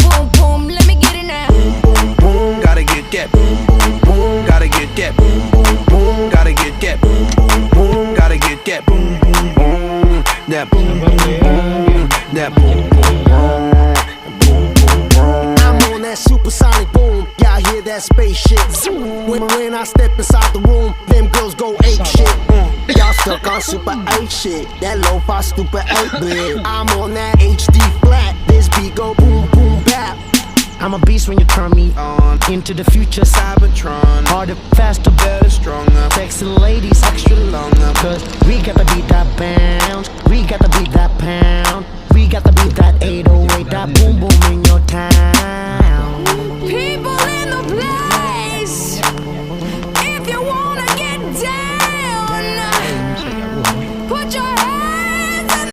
boom, boom, let me get it now. Boom, boom, boom, gotta get that. Boom, boom, boom, gotta get that. Boom, boom, boom, gotta get that. Boom, boom, boom, gotta get that. Boom, boom, boom, that boom, boom, boom, that boom, boom, boom. I'm on that supersonic boom. Y'all hear that spaceship? Zoom. When I step inside the room, them girls go ape shit. Y'all stuck on super 8 shit. That lo-fi stupid 8-bit. I'm on that HD flat. This beat go boom boom bap. I'm a beast when you turn me on. Into the future, Cybertron. Harder, faster, better, stronger. Sexy ladies, extra longer. Cause we got to beat that bounce. We got to beat that pound. We got to beat that 808. That boom boom in your town.